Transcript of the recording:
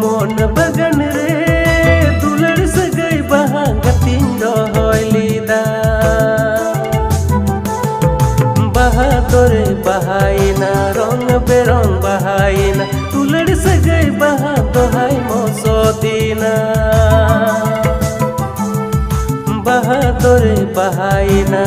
मोन बगन रे दुलर सगई बहा गतिन रोहय लीदा बहा तोरे बहाइना रंग बेरंग बहाइना दुलर सगई बहा दोहाय मोसोदीना बहा तोरे बहाइना